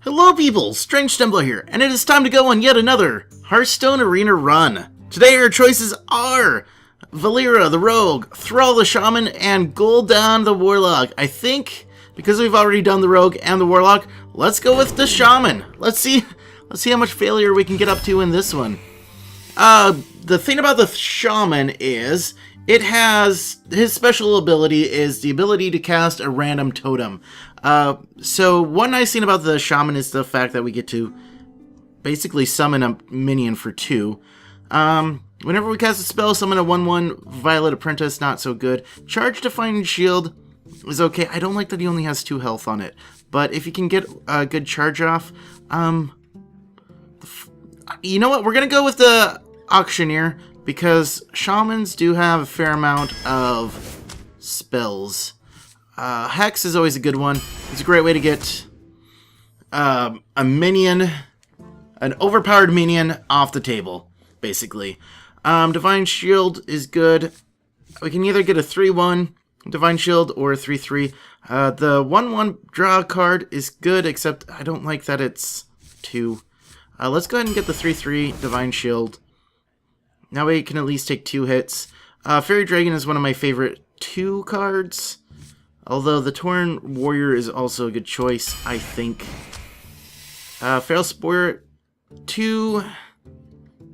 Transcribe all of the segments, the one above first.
Hello people, StrangeTemplar here, and it is time to go on yet another Hearthstone Arena run. Today our choices are Valeera the Rogue, Thrall the Shaman, and Gul'dan the Warlock. I think, because we've already done the Rogue and the Warlock, let's go with the Shaman. Let's see how much failure we can get up to in this one. The thing about the Shaman is, it has, his special ability is the ability to cast a random totem. So one nice thing about the Shaman is the fact that we get to basically summon a minion for 2. Whenever we cast a spell, summon a 1/1 Violet Apprentice, not so good. Charge Defining Shield is okay. I don't like that he only has 2 health on it. But if you can get a good charge off, you know what? We're going to go with the Auctioneer, because Shamans do have a fair amount of spells. Hex is always a good one. It's a great way to get a minion, an overpowered minion, off the table, basically. Divine Shield is good. We can either get a 3/1 Divine Shield or a 3/3. The 1/1 draw a card is good, except I don't like that it's 2. Let's go ahead and get the 3/3 Divine Shield. Now we can at least take 2 hits. Fairy Dragon is one of my favorite 2 cards. Although the Tauren Warrior is also a good choice, I think. Feral Spirit 2.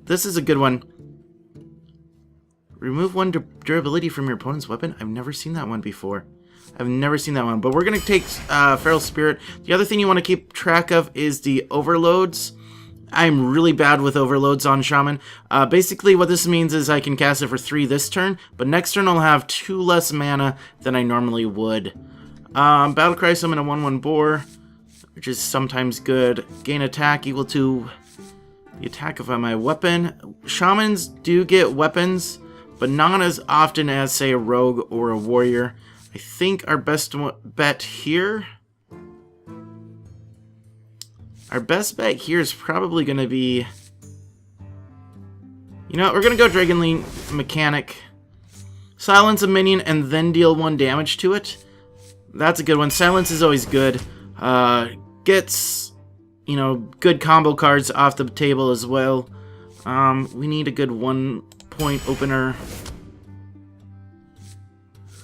This is a good one. Remove 1 durability from your opponent's weapon. I've never seen that one before. I've never seen that one. But we're going to take Feral Spirit. The other thing you want to keep track of is the overloads. I'm really bad with overloads on Shaman. Basically what this means is I can cast it for 3 this turn, but next turn I'll have 2 less mana than I normally would. Battlecry summon a 1/1 boar, which is sometimes good. Gain attack equal to the attack of my weapon. Shamans do get weapons, but not as often as, say, a rogue or a warrior. I think our best bet here... Our best bet here is probably going to be... You know what, we're going to go Dragonlane Mechanic. Silence a minion and then deal 1 damage to it. That's a good one. Silence is always good. Gets, you know, good combo cards off the table as well. We need a good 1-point opener.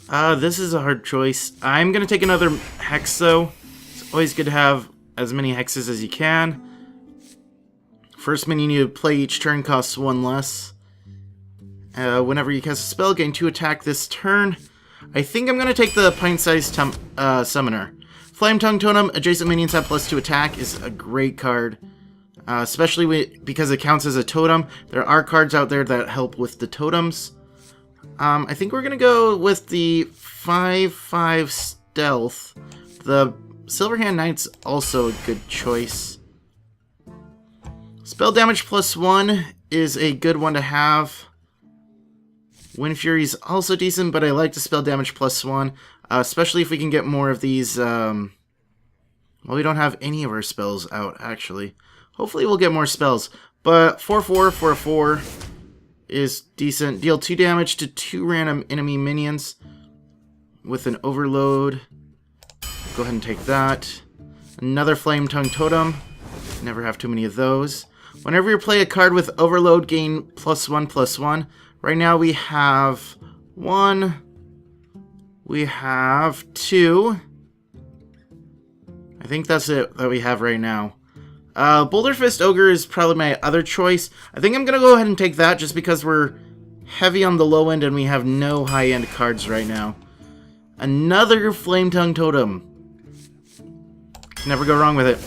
This is a hard choice. I'm going to take another Hex, though. It's always good to have as many hexes as you can. First minion you play each turn costs 1 less. Whenever you cast a spell, gain 2 attack this turn. I think I'm going to take the Pint-Sized Summoner. Flame Tongue Totem, adjacent minions have +2 attack, is a great card. Especially because it counts as a totem. There are cards out there that help with the totems. I think we're going to go with the 5/5 Stealth. The Silverhand Knight's also a good choice. Spell damage +1 is a good one to have. Wind Fury's also decent, but I like the spell damage +1, especially if we can get more of these. Well, we don't have any of our spells out, actually. Hopefully we'll get more spells. But 4/4 for a 4 is decent. Deal 2 damage to 2 random enemy minions with an overload. Go ahead and take that. Another Flame Tongue Totem. Never have too many of those. Whenever you play a card with overload, gain +1/+1. Right now we have 1. We have 2. I think that's it that we have right now. Boulder Fist Ogre is probably my other choice. I think I'm going to go ahead and take that just because we're heavy on the low end and we have no high-end cards right now. Another Flame Tongue Totem. Never go wrong with it.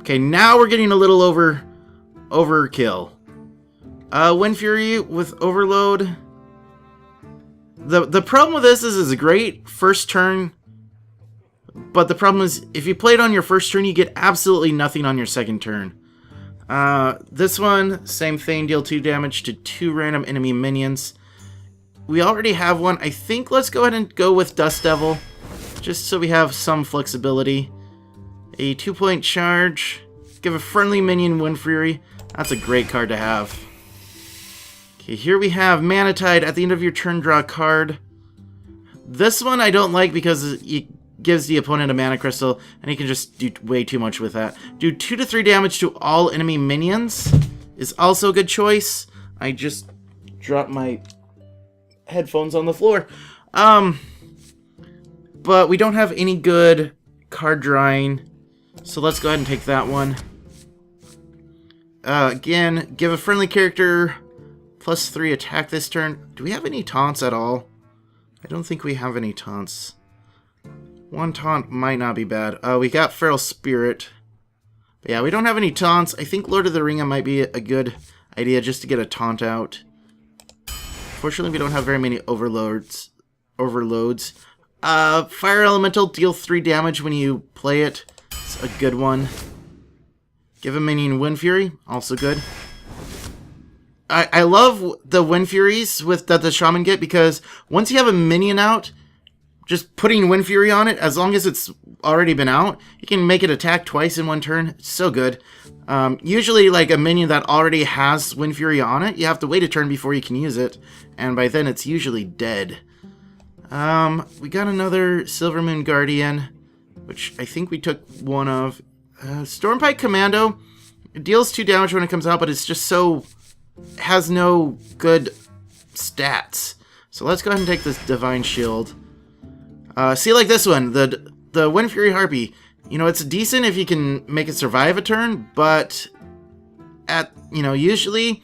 Okay, now we're getting a little overkill. Wind Fury with Overload. The problem with this is it's a great first turn, but the problem is if you play it on your first turn, you get absolutely nothing on your second turn. This one, same thing, deal 2 damage to 2 random enemy minions. We already have one. I think let's go ahead and go with Dust Devil, just so we have some flexibility. A 2-point charge. Give a friendly minion Wind Fury. That's a great card to have. Okay, here we have Mana Tide. At the end of your turn, draw a card. This one I don't like because you gives the opponent a mana crystal, and he can just do way too much with that. Do 2 to 3 damage to all enemy minions is also a good choice. I just dropped my headphones on the floor. But we don't have any good card drawing, so let's go ahead and take that one. Again, give a friendly character +3 attack this turn. Do we have any taunts at all? I don't think we have any taunts. One taunt might not be bad. We got Feral Spirit. But yeah, we don't have any taunts. I think Lord of the Ring might be a good idea just to get a taunt out. Fortunately, we don't have very many overloads. Fire Elemental, deal 3 damage when you play it. It's a good one. Give a minion Wind Fury, also good. I love the Wind Furies that the Shaman get, because once you have a minion out, just putting Wind Fury on it, as long as it's already been out, you can make it attack twice in one turn. It's so good. Usually, like a minion that already has Wind Fury on it, you have to wait a turn before you can use it, and by then it's usually dead. We got another Silver Moon Guardian, which I think we took one of. Stormpike Commando, it deals 2 damage when it comes out, but it's just so... has no good stats. So let's go ahead and take this Divine Shield. See, like this one, the Wind Fury Harpy. You know, it's decent if you can make it survive a turn, but usually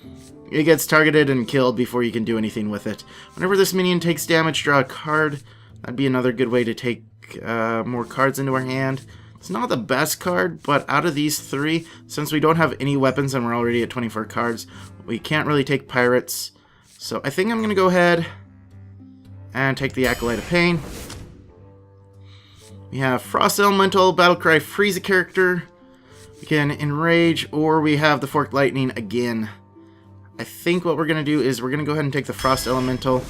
it gets targeted and killed before you can do anything with it. Whenever this minion takes damage, draw a card. That'd be another good way to take more cards into our hand. It's not the best card, but out of these 3, since we don't have any weapons and we're already at 24 cards, we can't really take pirates. So I think I'm going to go ahead and take the Acolyte of Pain. We have Frost Elemental, Battlecry, freeze a character. We can Enrage, or we have the Forked Lightning again. I think what we're going to do is we're going to go ahead and take the Frost Elemental.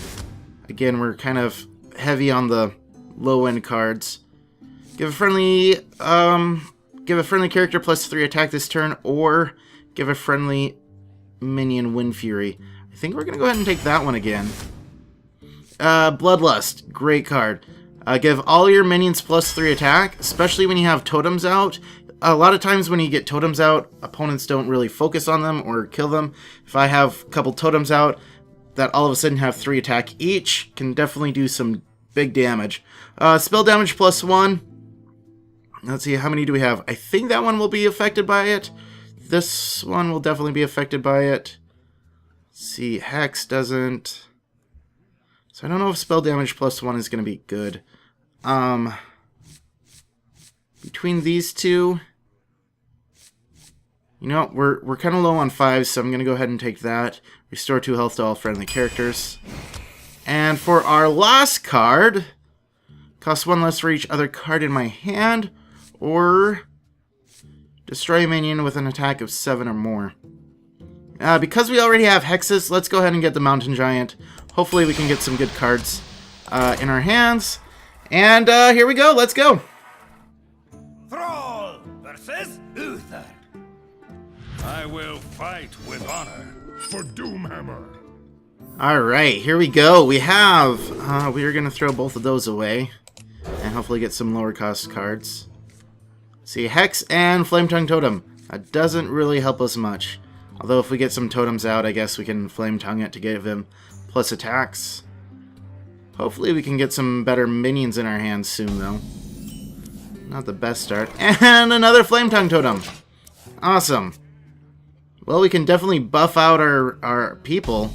Again, we're kind of heavy on the low-end cards. Give a friendly character +3 attack this turn, or give a friendly minion Wind Fury. I think we're going to go ahead and take that one again. Bloodlust, great card. Give all your minions +3 attack, especially when you have totems out. A lot of times when you get totems out, opponents don't really focus on them or kill them. If I have a couple totems out that all of a sudden have 3 attack each, can definitely do some big damage. Spell damage +1. Let's see, how many do we have? I think that one will be affected by it. This one will definitely be affected by it. Let's see, Hex doesn't. So I don't know if spell damage +1 is going to be good. Between these two, you know, we're kind of low on 5s, so I'm going to go ahead and take that. Restore 2 health to all friendly characters. And for our last card, cost 1 less for each other card in my hand, or destroy a minion with an attack of 7 or more. Because we already have Hexes, let's go ahead and get the Mountain Giant. Hopefully we can get some good cards in our hands. And here we go, let's go! Thrall versus Uther. I will fight with honor for Doomhammer. Alright, here we go. We have... we are going to throw both of those away. And hopefully get some lower cost cards. See, Hex and Flame Tongue Totem. That doesn't really help us much. Although if we get some totems out, I guess we can Flame Tongue it to give him plus attacks. Hopefully we can get some better minions in our hands soon, though. Not the best start. And another Flame Tongue Totem. Awesome. Well, we can definitely buff out our people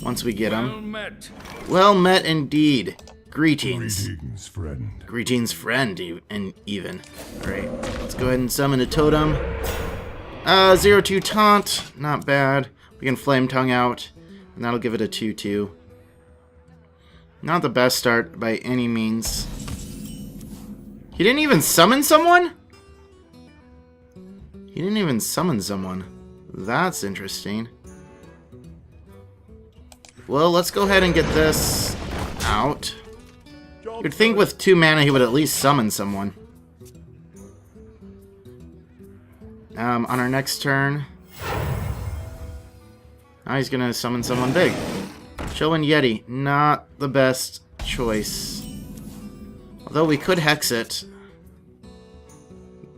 once we get them. Well met. Well met indeed. Greetings. Greetings, friend. Greetings, friend, and even. Alright, let's go ahead and summon a totem. 0-2 taunt, not bad. We can Flame Tongue out, and that'll give it a 2-2. Not the best start by any means. He didn't even summon someone? He didn't even summon someone. That's interesting. Well, let's go ahead and get this out. You'd think with 2 mana he would at least summon someone. On our next turn... now he's gonna summon someone big. Chillin' Yeti, not the best choice. Although we could hex it.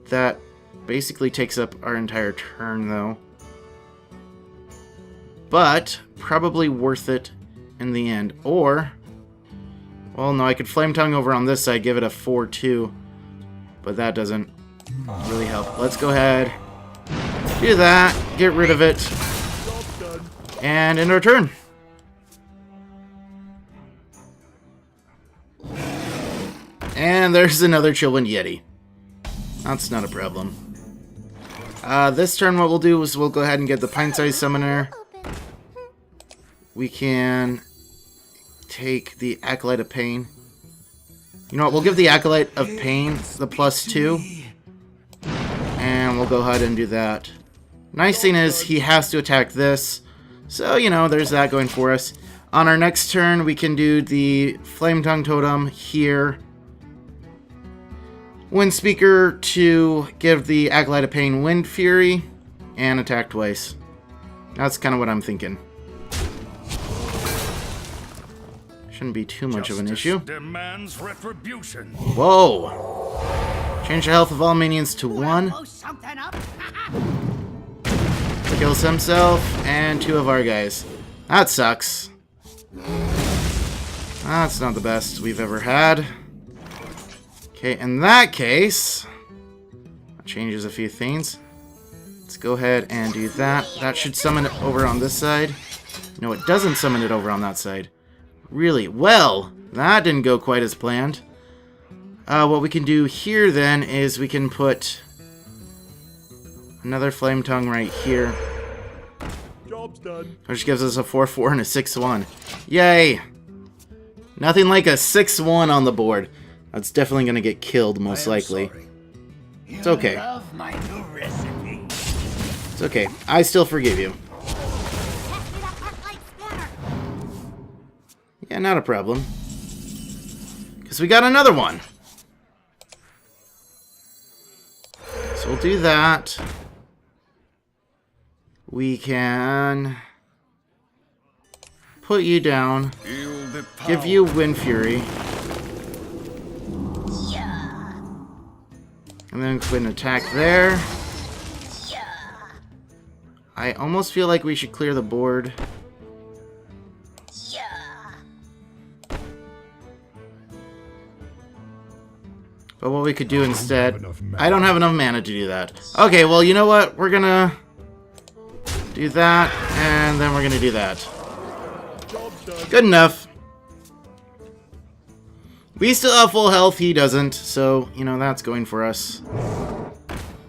That basically takes up our entire turn, though. But probably worth it in the end. Or, well, no, I could Flame Tongue over on this side, give it a 4-2. But that doesn't really help. Let's go ahead, do that, get rid of it, and end our turn. And there's another Chillwind Yeti. That's not a problem. This turn what we'll do is we'll go ahead and get the Pint-Sized Summoner. We can take the Acolyte of Pain. You know what, we'll give the Acolyte of Pain the +2. And we'll go ahead and do that. Nice thing is, he has to attack this. So, you know, there's that going for us. On our next turn, we can do the Flame Tongue Totem here. Wind Speaker to give the Acolyte of Pain Wind Fury. And attack twice. That's kind of what I'm thinking. Shouldn't be too much of an issue. Demands retribution. Whoa! Change the health of all minions to 1. Kills himself and 2 of our guys. That sucks. That's not the best we've ever had. Okay, in that case, that changes a few things. Let's go ahead and do that. That should summon it over on this side. No, it doesn't summon it over on that side. Really? Well, that didn't go quite as planned. What we can do here then is we can put another Flame Tongue right here. Job's done. Which gives us a 4-4 and a 6-1. Yay! Nothing like a 6-1 on the board. That's definitely going to get killed, most likely. It's okay. Love my new recipe. It's okay. I still forgive you. Yeah, not a problem. Because we got another one. So we'll do that. We can put you down. Give you Wind Fury. And then put an attack there. I almost feel like we should clear the board. But what we could do instead... I don't have enough mana to do that. Okay, well, you know what? We're gonna do that, and then we're gonna do that. Good enough. We still have full health, he doesn't, so, you know, that's going for us.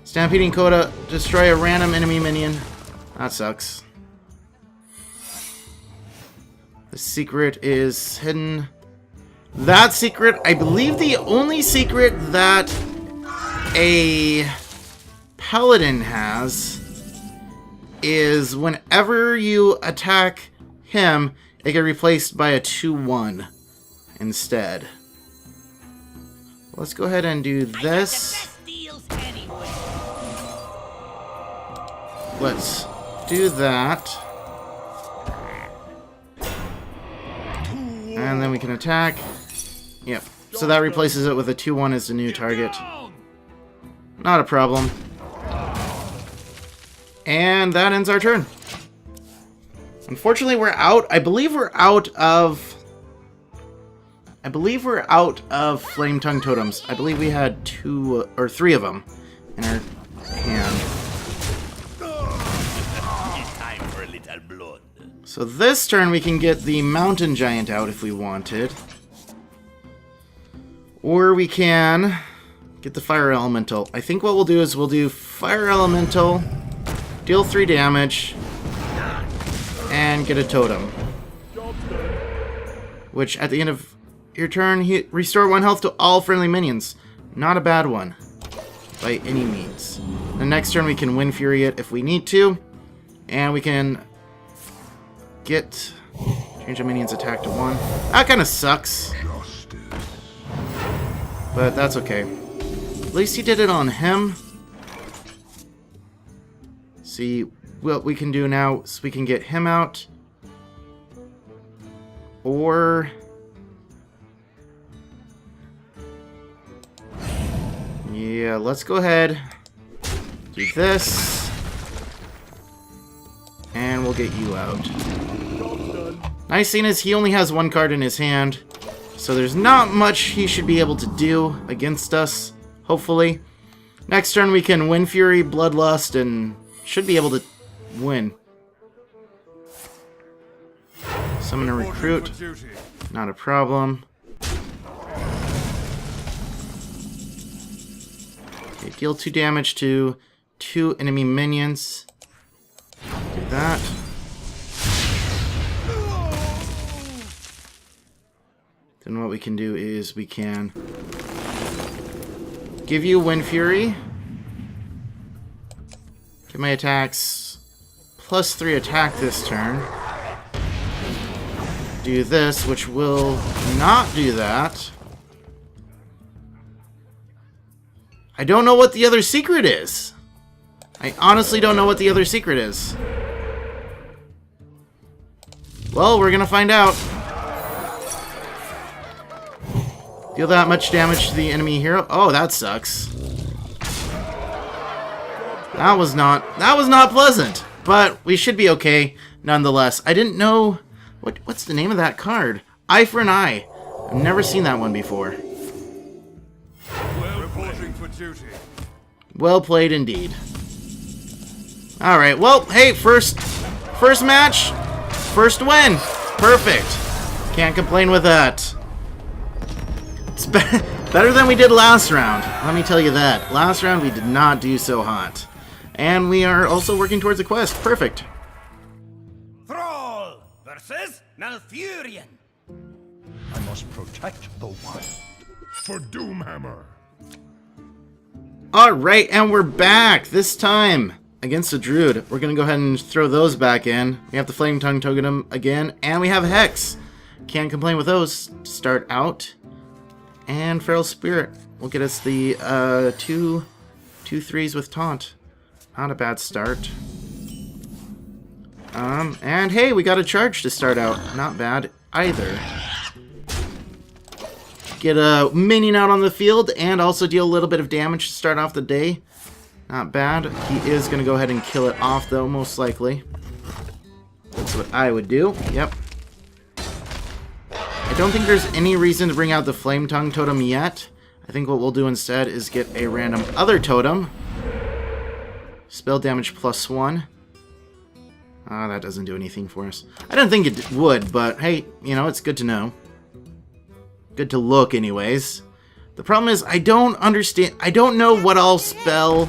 Stampeding Coda, destroy a random enemy minion. That sucks. The secret is hidden. That secret, I believe the only secret that a paladin has is whenever you attack him, it gets replaced by a 2-1 instead. Let's go ahead and do this. Let's do that. And then we can attack. Yep. So that replaces it with a 2-1 as the new target. Not a problem. And that ends our turn. Unfortunately, we're out. I believe we're out of Flame Tongue Totems. I believe we had 2 or 3 of them in our hand. Time for a little blood. So this turn we can get the Mountain Giant out if we wanted. Or we can get the Fire Elemental. I think what we'll do is we'll do Fire Elemental, deal 3 damage, and get a Totem. Which, at the end of your turn, restore 1 health to all friendly minions. Not a bad one, by any means. The next turn we can Wind Fury it if we need to. And we can change a minion's attack to 1. That kind of sucks. But that's okay. At least he did it on him. See, what we can do now is we can get him out. Or Yeah, let's go ahead. Do this. And we'll get you out. Nice thing is he only has one card in his hand. So there's not much he should be able to do against us, hopefully. Next turn we can Wind Fury, Bloodlust, and should be able to win. Summon a Recruit. Not a problem. Okay, deal 2 damage to 2 enemy minions. Do that. Then what we can do is we can give you Wind Fury. Get my attacks +3 attack this turn. Do this, which will not do that. I don't know what the other secret is. I honestly don't know what the other secret is. Well, we're gonna find out. Deal that much damage to the enemy hero. Oh, that sucks. That was not pleasant, but we should be okay nonetheless. I didn't know what's the name of that card? Eye for an Eye. I've never seen that one before. Reporting for duty. Well played indeed. All right. Well, hey, first match, first win. Perfect. Can't complain with that. It's better than we did last round. Let me tell you that. Last round we did not do so hot. And we are also working towards a quest. Perfect. Thrall versus Malfurion. I must protect the wild. For Doomhammer. Alright, and we're back. This time against a Druid. We're going to go ahead and throw those back in. We have the Flame Tongue Totem again. And we have Hex. Can't complain with those to start out. And Feral Spirit will get us the 2 3s with Taunt. Not a bad start. And hey, we got a charge to start out. Not bad either. Get a minion out on the field and also deal a little bit of damage to start off the day. Not bad. He is going to go ahead and kill it off though, most likely. That's what I would do. Yep. I don't think there's any reason to bring out the Flame Tongue Totem yet. I think what we'll do instead is get a random other totem. Spell damage +1. Ah, that doesn't do anything for us. I didn't think it would, but hey, you know, it's good to know. Good to look anyways. The problem is I don't understand. I don't know what all spell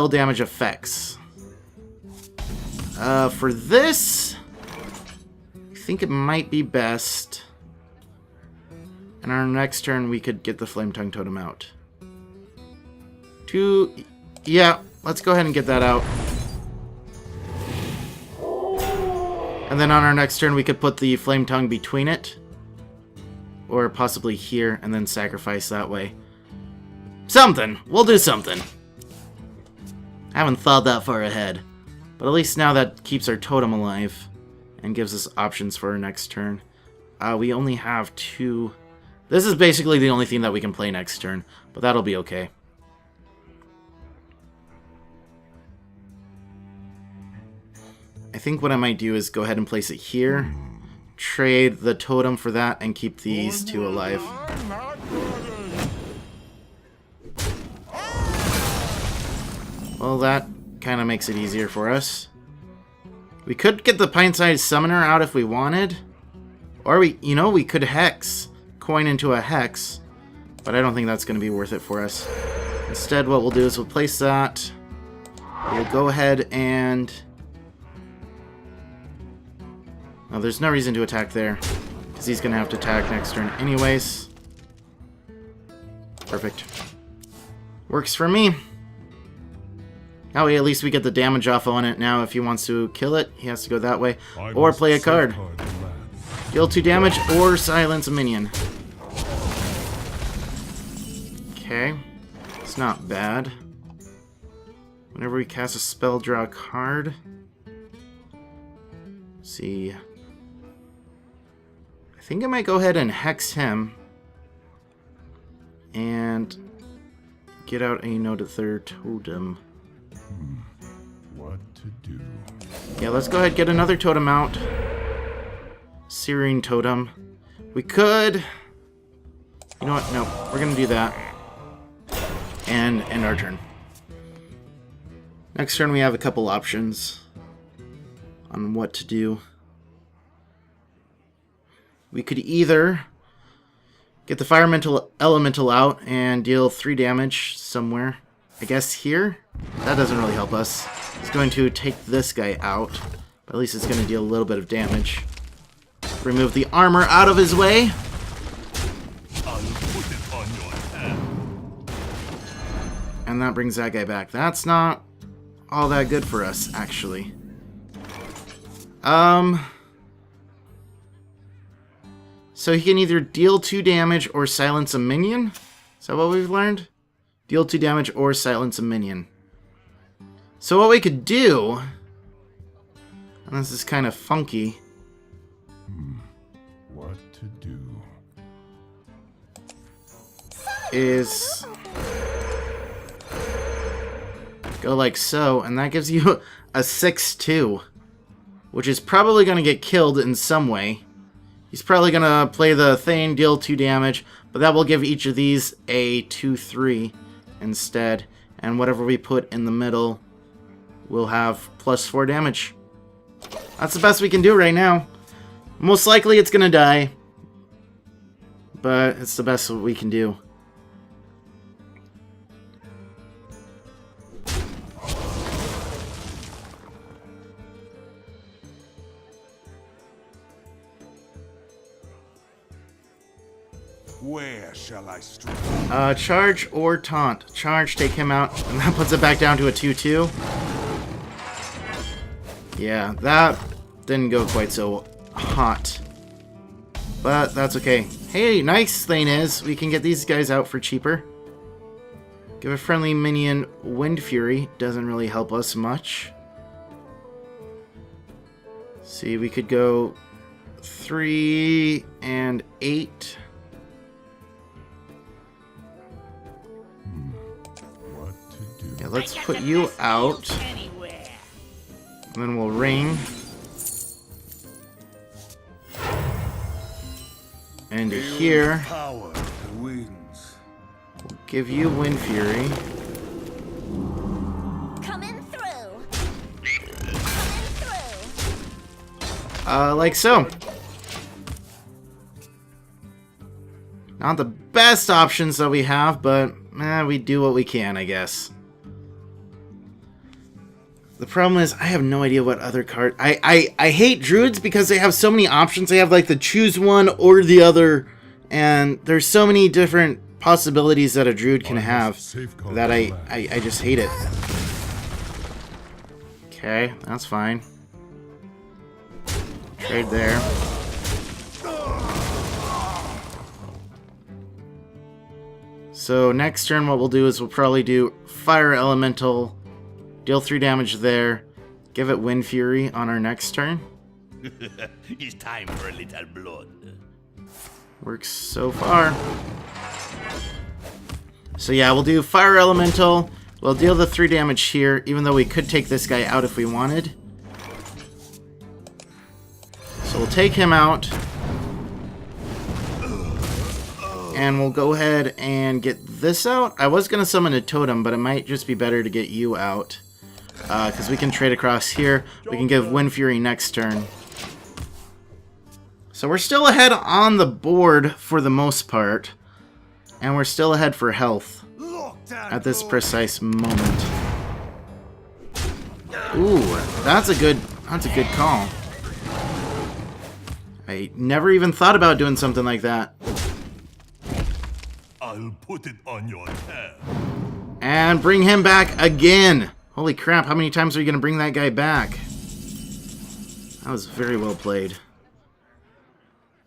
damage affects. For this, I think it might be best. And our next turn we could get the Flame Tongue Totem out. Yeah, let's go ahead and get that out. And then on our next turn we could put the Flame Tongue between it. Or possibly here, and then sacrifice that way. Something! We'll do something. I haven't thought that far ahead. But at least now that keeps our totem alive. And gives us options for our next turn. We only have 2. This is basically the only thing that we can play next turn. But that'll be okay. I think what I might do is go ahead and place it here. Trade the totem for that and keep these 2 alive. Well, that kind of makes it easier for us. We could get the Pint-Sized Summoner out if we wanted. Or we could Hex. Coin into a Hex. But I don't think that's going to be worth it for us. Instead, what we'll do is we'll place that. We'll go ahead and... Oh, there's no reason to attack there, because he's going to have to attack next turn anyways. Perfect. Works for me. That way at least we get the damage off on it now. If he wants to kill it, he has to go that way. Or play a card. Deal 2 damage or silence a minion. Okay. It's not bad. Whenever we cast a spell, draw a card. Let's see. I think I might go ahead and Hex him. And get out another totem. What to do? Yeah, let's go ahead and get another totem out. Searing totem. We could... You know what? No, we're going to do that. And end our turn. Next turn we have a couple options on what to do. We could either get the fire elemental out and deal 3 damage somewhere. I guess here? That doesn't really help us. It's going to take this guy out. But at least it's going to deal a little bit of damage. Remove the armor out of his way. And that brings that guy back. That's not all that good for us, actually. So he can either deal 2 damage or silence a minion? Is that what we've learned? Deal 2 damage or silence a minion. So what we could do, and this is kind of funky. What to do? Is go like so, and that gives you a 6-2, which is probably going to get killed in some way. He's probably going to play the Thane, deal 2 damage, but that will give each of these a 2-3 instead, and whatever we put in the middle will have +4 damage. That's the best we can do right now. Most likely it's going to die, but it's the best we can do. Where shall I strike? Charge or taunt. Charge, take him out, and that puts it back down to a 2-2. Yeah, that didn't go quite so hot. But that's okay. Hey, nice thing is, we can get these guys out for cheaper. Give a friendly minion Wind Fury. Doesn't really help us much. See, we could go 3 and 8. Yeah, let's put you out. And then we'll ring. And here, Power the winds. we'll give you Wind Fury. Coming through. Coming through. Like so. Not the best options that we have, but we do what we can, I guess. The problem is, I have no idea what other card... I hate druids because they have so many options. They have, like, the choose one or the other. And there's so many different possibilities that a druid can have that I just hate it. Okay, that's fine. Trade there. So next turn what we'll do is we'll probably do Fire Elemental, deal 3 damage there, give it Wind Fury on our next turn. It's time for a little blood. Works so far. So yeah, we'll do Fire Elemental, we'll deal the 3 damage here, even though we could take this guy out if we wanted. So we'll take him out. And we'll go ahead and get this out. I was going to summon a totem, but it might just be better to get you out. Because we can trade across here. We can give Wind Fury next turn. So we're still ahead on the board for the most part. And we're still ahead for health at this precise moment. Ooh, that's a good call. I never even thought about doing something like that. I'll put it on your head. And bring him back again. Holy crap, how many times are you going to bring that guy back? That was very well played.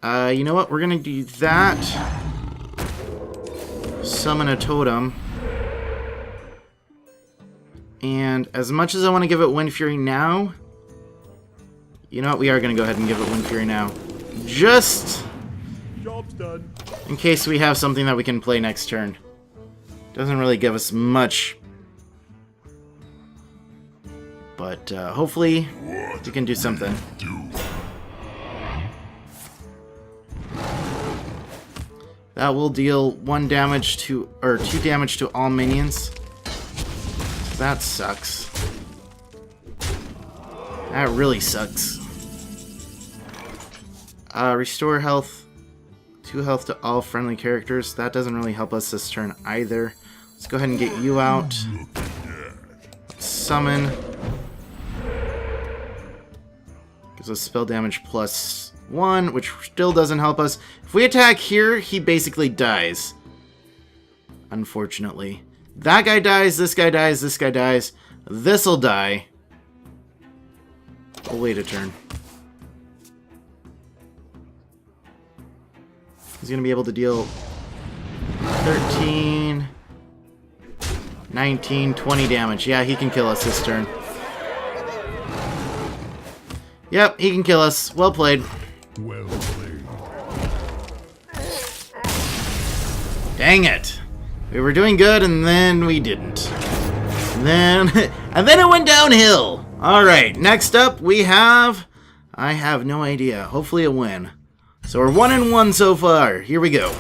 You know what? We're going to do that. Summon a totem. And as much as I want to give it Wind Fury now, you know what? We are going to go ahead and give it Wind Fury now. Just Job's done. in case we have something that we can play next turn. Doesn't really give us much. But hopefully we can do something. That will deal 1 damage to, or 2 damage to all minions. That sucks. That really sucks. Restore health. 2 health to all friendly characters. That doesn't really help us this turn either. Let's go ahead and get you out. Summon. Gives us spell damage +1, which still doesn't help us. If we attack here, he basically dies. Unfortunately. That guy dies, this guy dies, this guy dies. This'll die. We'll wait a turn. He's going to be able to deal 13, 19, 20 damage. Yeah, he can kill us this turn. Yep, he can kill us. Well played. Well played. Dang it. We were doing good and then we didn't. And then it went downhill. Alright, next up we have... I have no idea. Hopefully a win. So we're 1-1 so far. Here we go.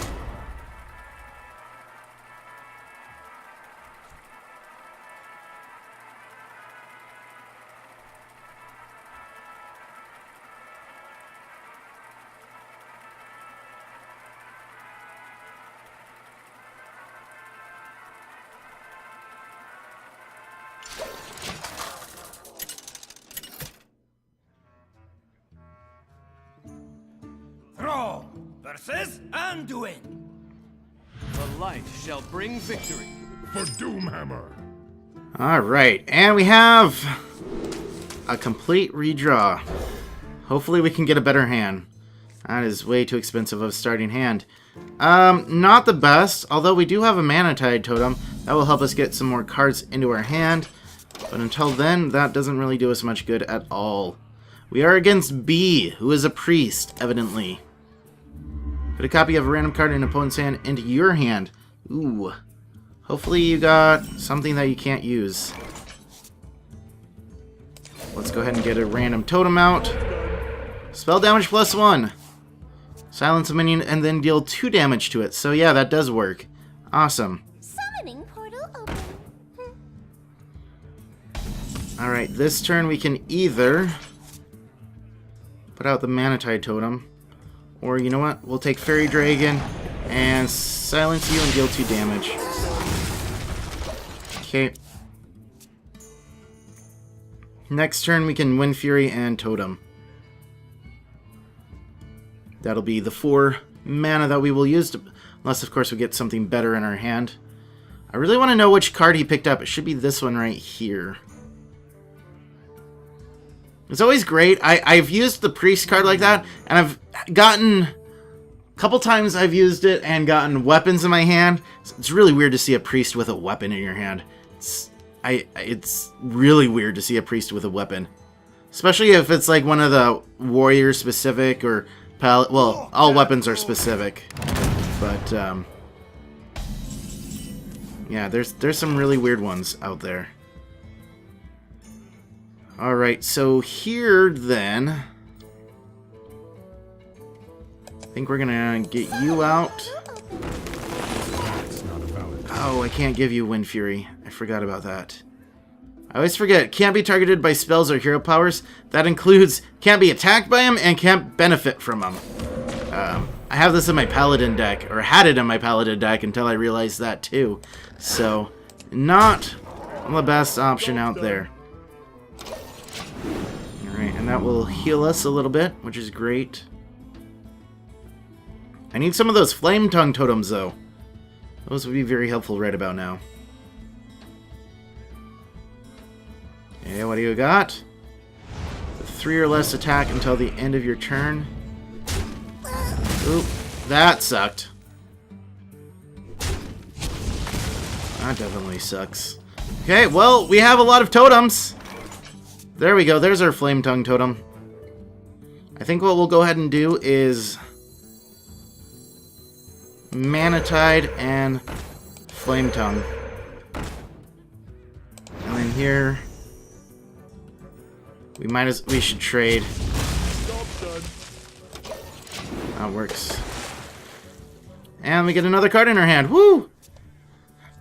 Thrall versus Anduin. The light shall bring victory. For Doomhammer. Alright, and we have a complete redraw. Hopefully we can get a better hand. That is way too expensive of a starting hand. Not the best, although we do have a Mana Tide Totem. That will help us get some more cards into our hand. But until then, that doesn't really do us much good at all. We are against B, who is a priest, evidently. Put a copy of a random card in an opponent's hand into your hand. Ooh. Hopefully you got something that you can't use. Let's go ahead and get a random totem out. Spell damage +1. Silence a minion and then deal 2 damage to it. So yeah, that does work. Awesome. Summoning portal open. Alright, this turn we can either put out the Mana Tide Totem, or you know what? We'll take Fairy Dragon and silence you and deal 2 damage. Okay. Next turn we can Wind Fury and Totem. That'll be the 4 mana that we will use, unless of course we get something better in our hand. I really want to know which card he picked up. It should be this one right here. It's always great. I've used the priest card like that, and I've gotten... a couple times I've used it and gotten weapons in my hand. It's really weird to see a priest with a weapon in your hand. It's really weird to see a priest with a weapon. Especially if it's like one of the warrior specific or... well, all weapons are specific. But, yeah, there's some really weird ones out there. Alright, so here, then... I think we're gonna get you out. Oh, I can't give you Wind Fury. I forgot about that. I always forget. Can't be targeted by spells or hero powers. That includes can't be attacked by them and can't benefit from them. I have this in my Paladin deck, or had it in my Paladin deck until I realized that too. So, not the best option out there. Alright, and that will heal us a little bit, which is great. I need some of those Flame Tongue totems, though. Those would be very helpful right about now. Okay, what do you got? 3 or less attack until the end of your turn. Oop, that sucked. That definitely sucks. Okay, well, we have a lot of totems. There we go, there's our Flame Tongue totem. I think what we'll go ahead and do is... Mana Tide and Flame Tongue. And then here, we should trade. That works. And we get another card in our hand. Woo!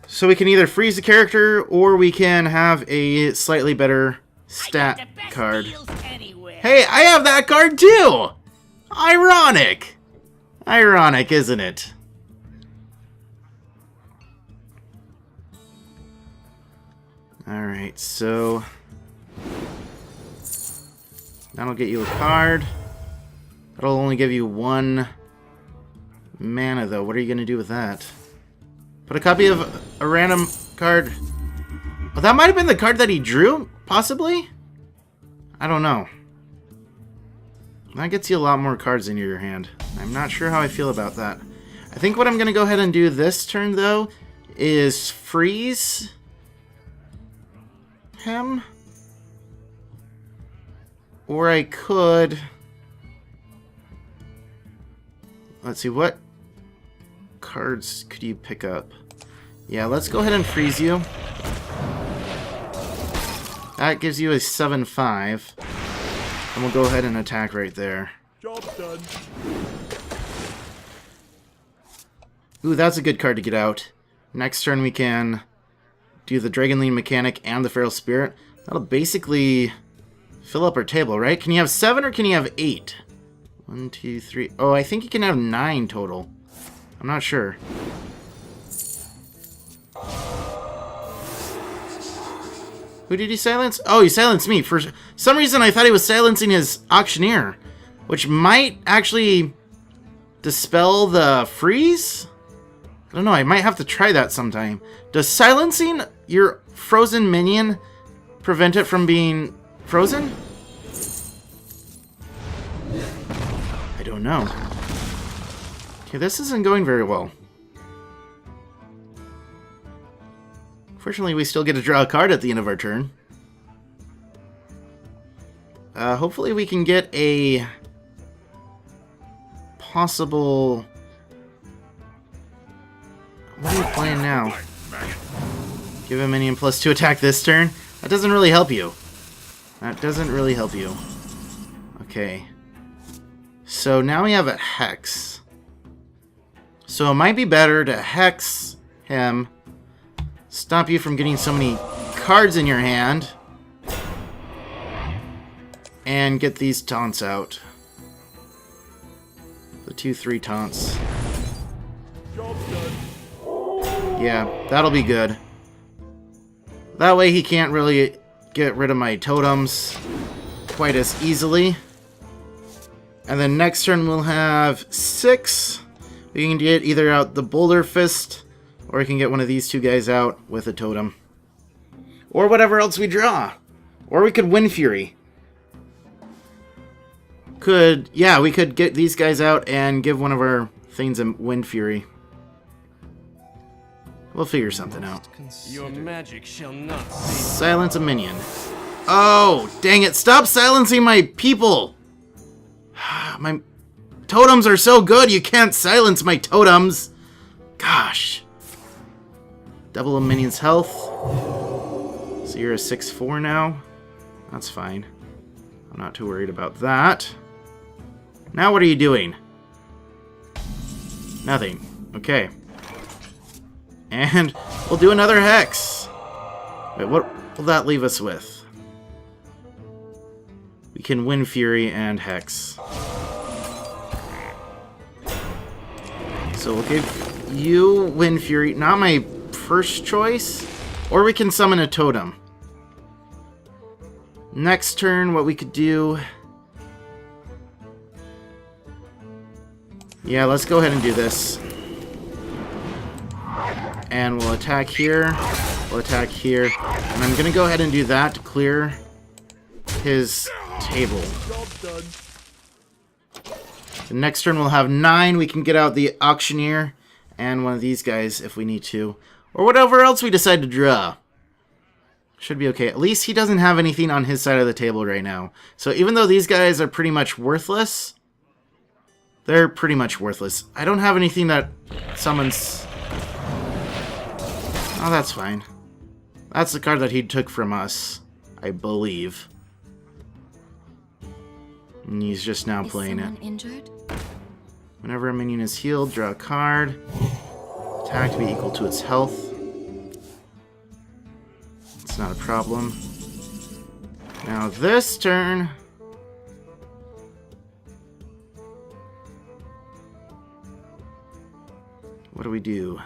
So we can either freeze the character, or we can have a slightly better stat card. Hey, I have that card too! Ironic! Ironic, isn't it? Alright, so that'll get you a card. That'll only give you 1 mana, though. What are you going to do with that? Put a copy of a random card. Oh, that might have been the card that he drew, possibly? I don't know. That gets you a lot more cards in your hand. I'm not sure how I feel about that. I think what I'm going to go ahead and do this turn, though, is freeze him. Or I could... Let's see, what cards could you pick up? Yeah, let's go ahead and freeze you. That gives you a 7/5. And we'll go ahead and attack right there. Job done. Ooh, that's a good card to get out. Next turn we can do the Dragonlean Mechanic and the Feral Spirit. That'll basically fill up our table, right? Can you have 7 or can you have 8? 1, 2, 3. Oh, I think you can have 9 total. I'm not sure. Who did he silence? Oh, he silenced me. For some reason, I thought he was silencing his Auctioneer, which might actually dispel the freeze? I don't know. I might have to try that sometime. Does silencing your frozen minion prevent it from being frozen? I don't know. Okay, this isn't going very well. Fortunately, we still get to draw a card at the end of our turn. Hopefully we can get a possible... What are you playing now? Give him minion +2 attack this turn? That doesn't really help you. That doesn't really help you. Okay. So now we have a Hex. So it might be better to Hex him, stop you from getting so many cards in your hand, and get these taunts out. The 2/3 taunts. Yeah, that'll be good. That way he can't really get rid of my totems quite as easily. And then next turn we'll have 6. We can get either out the Boulder Fist, or we can get one of these two guys out with a totem. Or whatever else we draw. Or we could Wind Fury. Yeah, we could get these guys out and give one of our things a Wind Fury. We'll figure something out. Your magic shall not Silence a minion. Oh, dang it. Stop silencing my people. My totems are so good, you can't silence my totems. Gosh. Double a minion's health. So you're a 6/4 now. That's fine. I'm not too worried about that. Now what are you doing? Nothing. Okay. And we'll do another Hex. Wait, what will that leave us with? We can Wind Fury and Hex. So we'll give you Wind Fury. Not my first choice. Or we can summon a totem. Next turn, what we could do... Yeah, let's go ahead and do this. And we'll attack here. We'll attack here. And I'm going to go ahead and do that to clear his table. The next turn we'll have 9. We can get out the Auctioneer and one of these guys if we need to. Or whatever else we decide to draw. Should be okay. At least he doesn't have anything on his side of the table right now. So even though these guys are pretty much worthless, they're pretty much worthless. I don't have anything that summons... Oh, that's fine. That's the card that he took from us, I believe. And he's just now playing it. Injured? Whenever a minion is healed, draw a card. Attack to be equal to its health. It's not a problem. Now this turn... what do we do?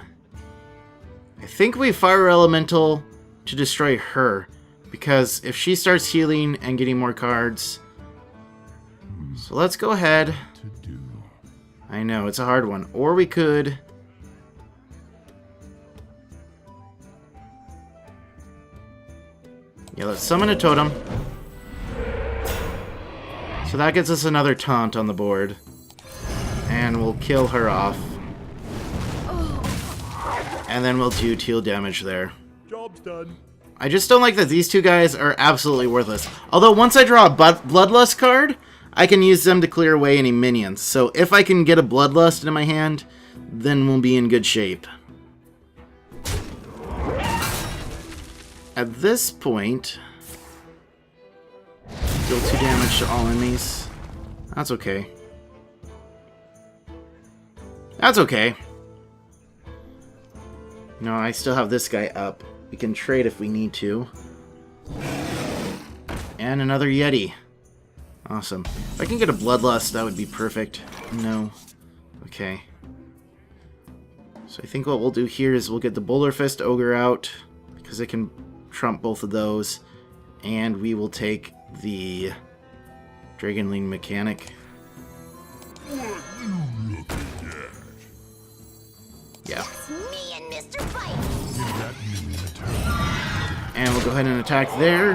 I think we Fire Elemental to destroy her. Because if she starts healing and getting more cards... So let's go ahead. I know, it's a hard one. Or we could... yeah, let's summon a totem. So that gets us another taunt on the board. And we'll kill her off. And then we'll do deal damage there. Job's done. I just don't like that these two guys are absolutely worthless. Although once I draw a Bloodlust card, I can use them to clear away any minions. So if I can get a Bloodlust in my hand, then we'll be in good shape. At this point, deal 2 damage to all enemies. That's okay. That's okay. No, I still have this guy up. We can trade if we need to. And another Yeti. Awesome. If I can get a Bloodlust, that would be perfect. No. Okay. So I think what we'll do here is we'll get the Boulder Fist Ogre out, because it can trump both of those. And we will take the Dragonling Mechanic. Yeah. Me and Mr. Bite. And we'll go ahead and attack there.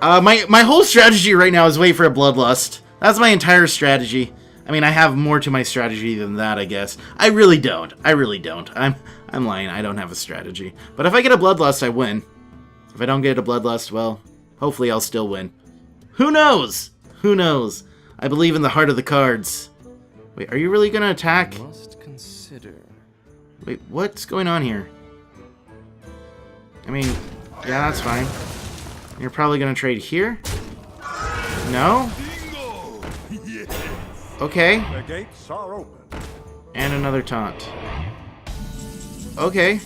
My whole strategy right now is wait for a Bloodlust. That's my entire strategy. I mean, I have more to my strategy than that, I guess. I really don't. I really don't. I'm lying. I don't have a strategy. But if I get a Bloodlust, I win. If I don't get a Bloodlust, well, hopefully I'll still win. Who knows? Who knows? I believe in the heart of the cards. Wait, are you really going to attack? Must consider. Wait, what's going on here? I mean, yeah, that's fine. You're probably going to trade here? No? Okay. The gates are open. And another taunt. Okay.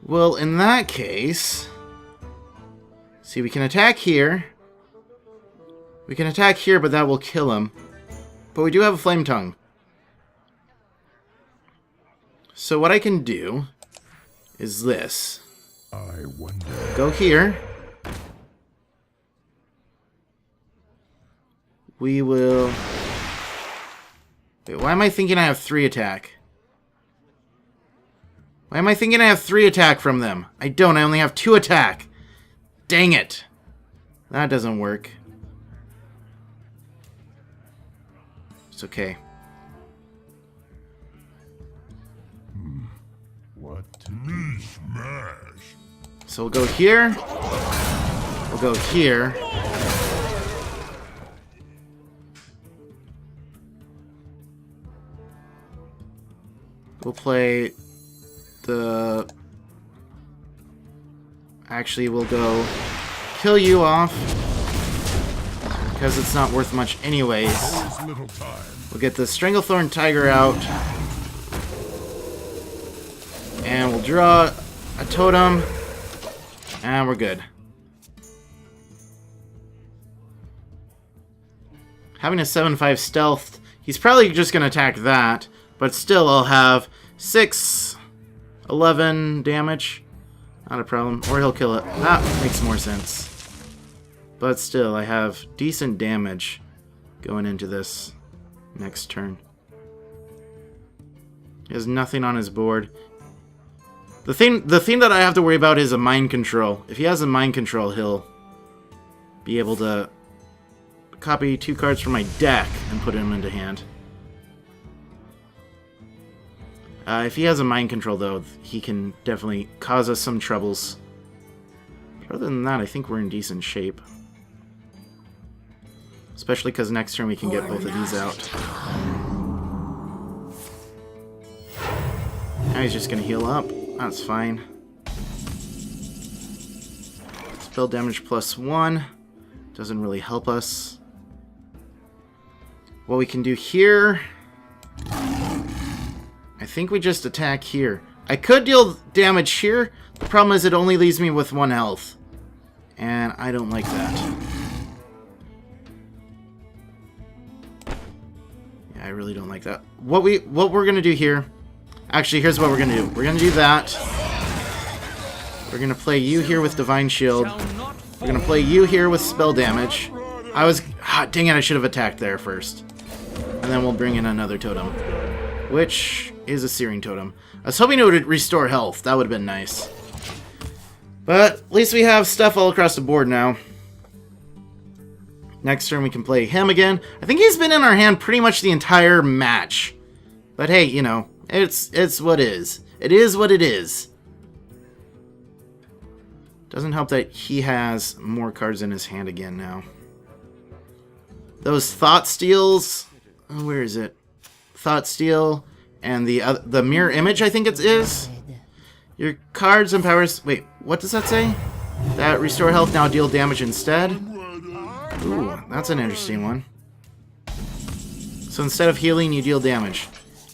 Well, in that case... see, we can attack here. We can attack here, but that will kill him. But we do have a Flame Tongue. So what I can do is this. I wonder. Go here. We will... wait, why am I thinking I have 3 attack? Why am I thinking I have 3 attack from them? I don't, I only have 2 attack. Dang it. That doesn't work. It's okay. What to smash? So we'll go here. We'll go here. We'll play the... actually, we'll go kill you off. Because it's not worth much anyways. There's little time. We'll get the Stranglethorn Tiger out. And we'll draw a totem. And we're good. Having a 7/5 stealth, he's probably just going to attack that. But still, I'll have 6, 11 damage. Not a problem. Or he'll kill it. That makes more sense. But still, I have decent damage going into this next turn. He has nothing on his board. The thing that I have to worry about is a mind control. If he has a mind control, he'll be able to copy 2 cards from my deck and put them into hand. If he has a mind control, though, he can definitely cause us some troubles. But other than that, I think we're in decent shape. Especially because next turn we can get both of these out. Now he's just gonna heal up. That's fine. Spell damage +1. Doesn't really help us. What we can do here... I think we just attack here. I could deal damage here. The problem is it only leaves me with 1 health. And I don't like that. Yeah, I really don't like that. What we're gonna do here... Actually, here's what we're gonna do. We're gonna do that. We're gonna play you here with Divine Shield. We're gonna play you here with spell damage. I was... dang it, I should have attacked there first. And then we'll bring in another totem. Which is a Searing Totem. I was hoping it would restore health. That would have been nice. But at least we have stuff all across the board now. Next turn we can play him again. I think he's been in our hand pretty much the entire match. But hey, you know, it's what it is. It is what it is. Doesn't help that he has more cards in his hand again now. Those Thought Steals... Oh, where is it? Thought Steal and the Mirror Image, I think it is. Your cards and powers... Wait, what does that say? That restore health, now deal damage instead? Ooh, that's an interesting one. So instead of healing, you deal damage.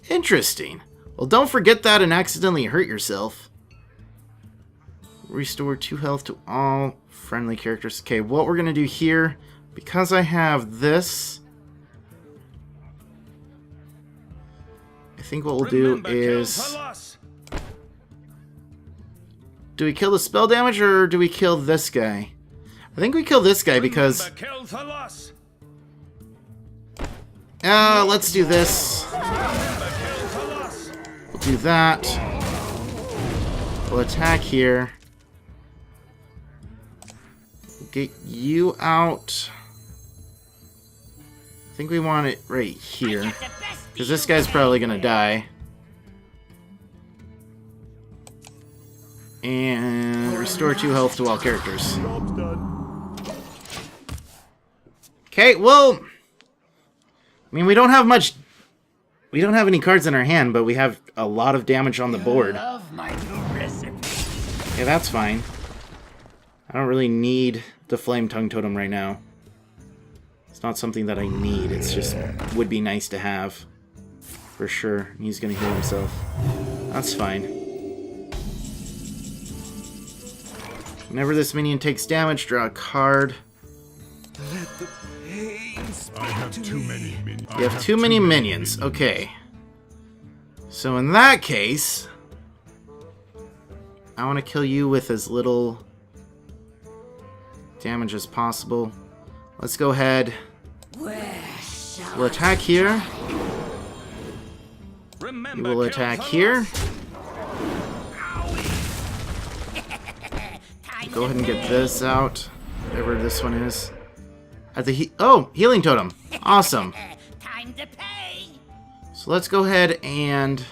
Interesting. Well, don't forget that and accidentally hurt yourself. Restore 2 health to all friendly characters. Okay, what we're going to do here, because I have this... I think what we'll do is... Do we kill the spell damage or do we kill this guy? I think we kill this guy because... let's do this. We'll do that. We'll attack here. We'll get you out. I think we want it right here. Because this guy's probably going to die. And restore 2 health to all characters. Job's done. Okay, well... I mean, we don't have much... We don't have any cards in our hand, but we have a lot of damage on the board. Okay, that's fine. I don't really need the Flame Tongue Totem right now. It's not something that I need. It's just would be nice to have. For sure. He's going to heal himself. That's fine. Whenever this minion takes damage, draw a card. I have too many minions. You have too many minions. Okay. So in that case, I want to kill you with as little damage as possible. Let's go ahead. We'll attack here. You will attack here. Go ahead and get this out. Whatever this one is. At the Healing Totem. Awesome. Time to pay. So let's go ahead and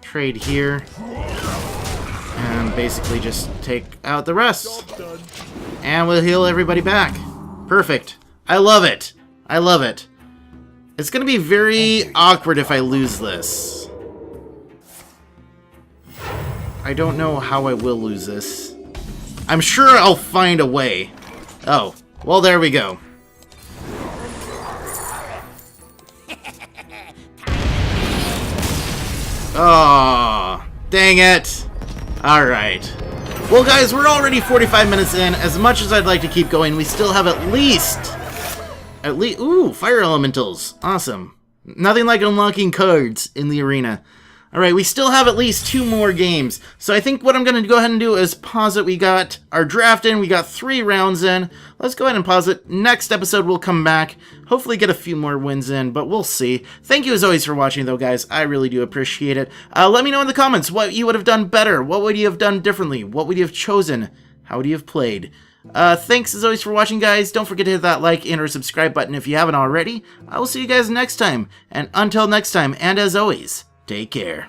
trade here. And basically just take out the rest. And we'll heal everybody back. Perfect. I love it. I love it. It's going to be very awkward if I lose this. I don't know how I will lose this. I'm sure I'll find a way. Oh, well, there we go. Oh, dang it. Alright. Well, guys, we're already 45 minutes in. As much as I'd like to keep going, we still have at least... Ooh, Fire Elementals. Awesome. Nothing like unlocking cards in the arena. Alright, we still have at least 2 more games. So I think what I'm going to go ahead and do is pause it. We got our draft in. We got 3 rounds in. Let's go ahead and pause it. Next episode, we'll come back. Hopefully get a few more wins in, but we'll see. Thank you as always for watching, though, guys. I really do appreciate it. Let me know in the comments what you would have done better. What would you have done differently? What would you have chosen? How would you have played? Thanks as always for watching, guys. Don't forget to hit that like and or subscribe button if you haven't already. I will see you guys next time. And until next time, and as always, take care.